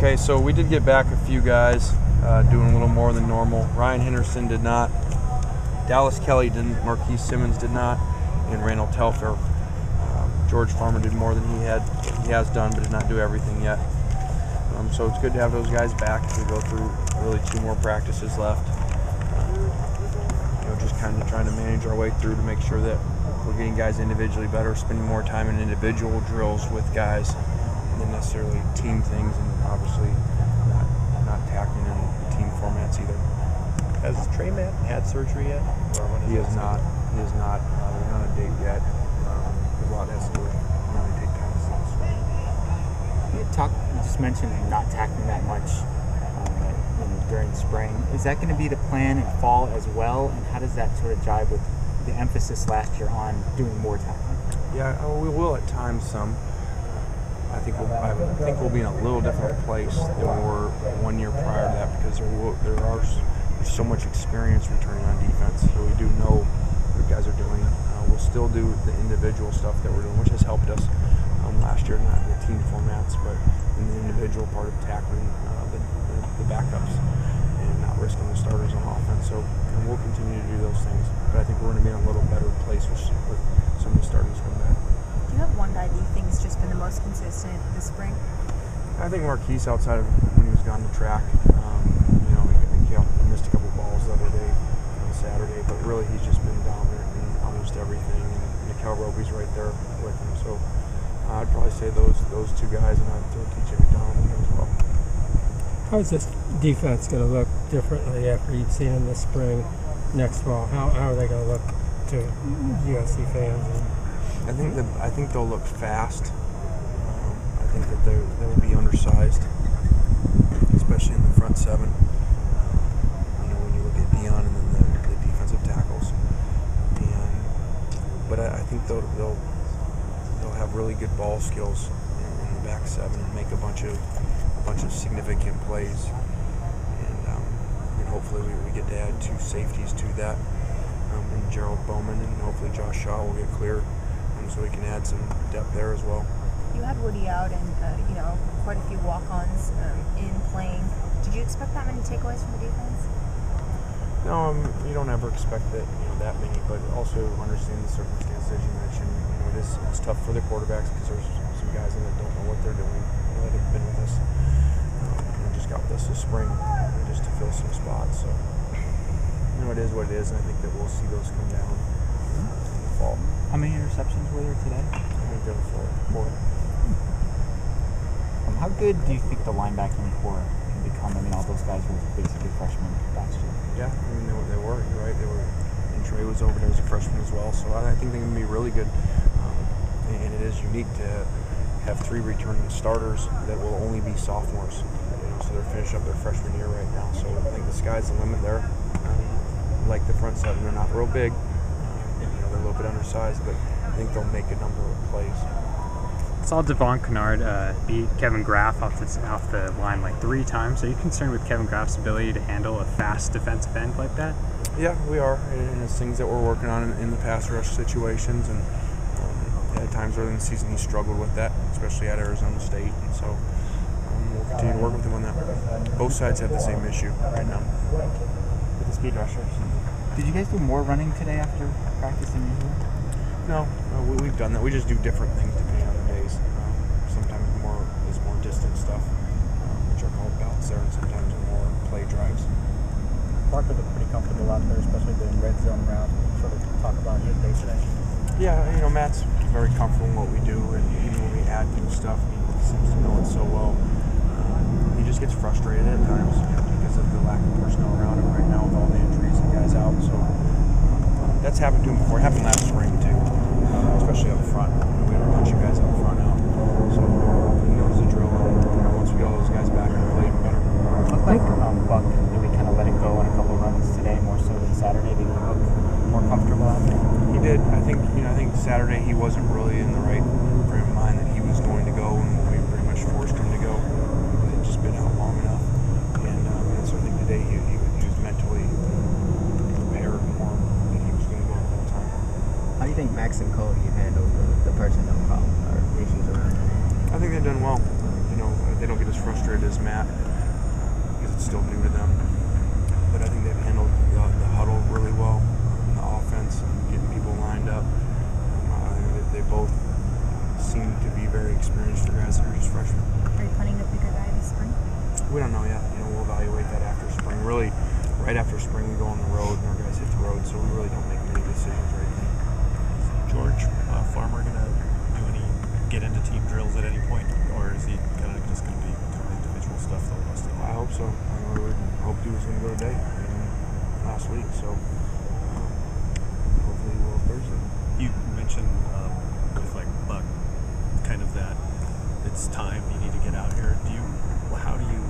Okay, so we did get back a few guys doing a little more than normal. Ryan Henderson did not. Dallas Kelly didn't. Marquise Simmons did not. And Randall Telfair. George Farmer did more than he has done, but did not do everything yet. So it's good to have those guys back as we go through really 2 more practices left. Just kind of trying to manage our way through to make sure that we're getting guys individually better, spending more time in individual drills with guys than necessarily team things, and obviously not tackling in team formats either. Has Trey Matt had surgery yet? He has not. He has not. We're not on a date yet. A lot has to do with really take time to You just mentioned not tackling that much during spring. Is that going to be the plan in fall as well? And how does that sort of jive with the emphasis last year on doing more tackling? Yeah, we will at times some. I think we'll be in a little different place than we were 1 year prior to that, because there's so much experience returning on defense. So we do know what guys are doing. We'll still do the individual stuff that we're doing, which has helped us last year, not in the team formats, but in the individual part of tackling the backups and not risking the starters on offense. So we'll continue to do those things, but I think we're going to be in a little better place with some of the starters coming back. Do you have one guy that you think has just been the most consistent this spring? I think Marquise, outside of when he was gone to track, he missed a couple balls the other day on Saturday, but really he's just been dominant in almost everything, and Mikal Roby's right there with him. So I'd probably say those 2 guys, and I'd throw TJ McDonald in there as well. How is this defense going to look differently after you've seen them this spring, next fall? How are they going to look to UNC fans? I think they'll look fast. I think that they'll be undersized, especially in the front 7. When you look at Dion and then the defensive tackles. But I think they'll have really good ball skills in the back 7 and make a bunch of significant plays. And hopefully we get to add 2 safeties to that, and Gerald Bowman, and hopefully Josh Shaw will get clear, so we can add some depth there as well. You had Woody out and quite a few walk-ons in playing. Did you expect that many takeaways from the defense? No, you don't ever expect that many, but also understand the circumstances you mentioned. It's tough for the quarterbacks because there's some guys that don't know what they're doing, that have been with us and just got with us this spring, just to fill some spots. So it is what it is, and I think that we'll see those come down in the fall. How many interceptions were there today? I think there were 4. How good do you think the linebacking core can become? All those guys were basically freshmen last year. Yeah, they were. You're right. They were. And Trey was over there as a freshman as well. So I think they're going to be really good. And it is unique to have 3 returning starters that will only be sophomores. So they're finishing up their freshman year right now. So I think the sky's the limit there. Like the front 7, they're not real big. They're a little bit undersized, but I think they'll make a number of plays. Saw Devon Kennard beat Kevin Graff off the line like 3 times. Are you concerned with Kevin Graff's ability to handle a fast defensive end like that? Yeah, we are. And it's things that we're working on in the pass rush situations. And at times early in the season, he struggled with that, especially at Arizona State. And so we'll continue to work with him on that. Both sides have the same issue right now. With the speed rushers. Did you guys do more running today after practice than usual? No, we've done that. We just do different things depending on the days. Sometimes there's more distant stuff, which are called bouts there, and sometimes more play drives. Parker looked pretty comfortable out there, especially doing red zone route. Sort of talk about his day today. Yeah, Matt's very comfortable in what we do, and even when we add new stuff, he seems to know it so well. He just gets frustrated at times because of the lack of personnel around him right now with all the injuries and guys out. So that's happened to him before. It happened last spring too, especially up front. We had a bunch of guys up front out, so he knows the drill. And once we get all those guys back, we'll play even better. Looked like Buck really kind of let it go in a couple of runs today, more so than Saturday. Did he look more comfortable out there? He did. I think Saturday he wasn't really in the right frame of mind that he was going to go, and we pretty much forced him to go. He'd just been out long enough, and so I think today he was mentally prepared more that he was going to go the whole time. How do you think Max and Cody handled the personnel problem or issues around it? I think they've done well. they don't get as frustrated as Matt because it's still new to them. But I think they've handled the huddle really well, the offense, and getting people lined up. I think that they both seem to be very experienced for guys that are just freshmen. Are you planning to pick a guy this spring? We don't know yet. We'll evaluate that after spring. Really, right after spring, we go on the road, and our guys hit the road, so we really don't make many decisions right now. George Farmer gonna do any get into team drills at any point, or is he kind of just gonna be doing individual stuff the rest of the I hope so. I hoped he was going to go today, last week, so hopefully he will Thursday. You mentioned with like Buck, kind of that it's time you need to get out here. How do you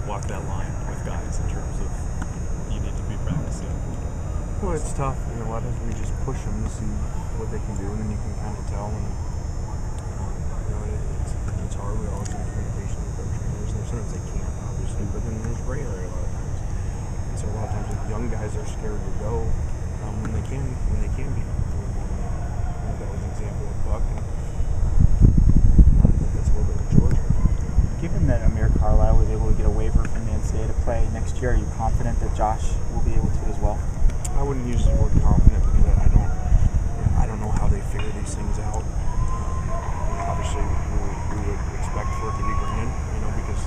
walk that line with guys in terms of you need to be practicing? Well, it's tough. A lot of times we just push them to see what they can do, and then you can kind of tell. And it's hard. We're always in communication with our trainers. And sometimes they can't, obviously, but then there's gray area a lot of times. And so a lot of times the young guys are scared to go when they can be. That was an example with Buck. And I think that's a little bit of George. Given that Amir Carlisle was able to get a waiver from the NCAA to play next year, are you confident that Josh will be able to as well? I wouldn't use the word confident because I don't know how they figure these things out. Obviously, we would expect for it to be granted, because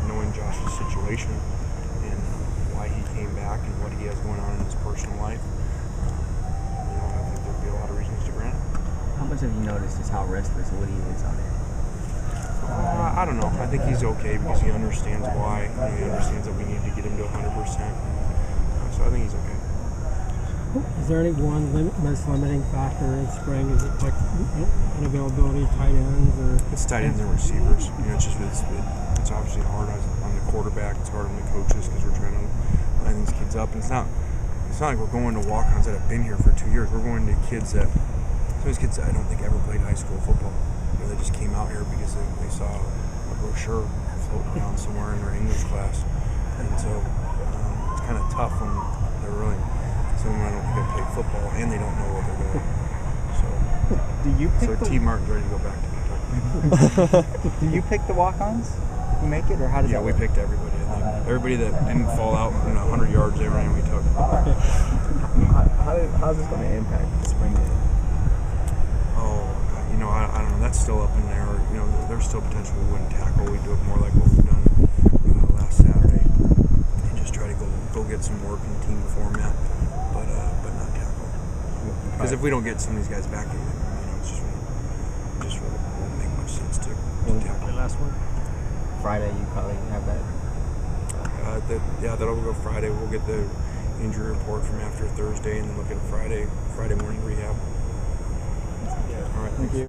knowing Josh's situation and why he came back and what he has going on in his personal life, I think there'd be a lot of reasons to grant it. How much have you noticed just how restless Woody is on it? I don't know. I think he's okay because he understands why. He understands that we need to get him to 100%. So I think he's okay. Is there any one most limiting factor in spring? Is it like unavailability of tight ends, or it's tight ends and receivers? It's obviously hard on the quarterback. It's hard on the coaches because we're trying to line these kids up. And it's not like we're going to walk-ons that have been here for 2 years. We're going to some of these kids that I don't think ever played high school football. They just came out here because they saw a brochure floating around somewhere in their English class, and so it's kind of tough when they're really. Some of them I don't think they play football and they don't know what they're doing. So, Do you pick T. Martin's ready to go back to Kentucky. Do you pick the walk-ons who make it, or how does that we work? picked everybody. I think everybody that didn't fall out from 100 yards they ran, we took. How's this going to impact the spring game? Oh, God, I don't know. That's still up in the air. There's still potential we wouldn't tackle. We do it more like what we've done last Saturday, and just try to go get some work in team format. But not tackle. Because if we don't get some of these guys back, it just won't make much sense to tackle. Last one. Friday, you probably have that. That'll go Friday. We'll get the injury report from after Thursday, and then look at Friday morning rehab. All right, thank you.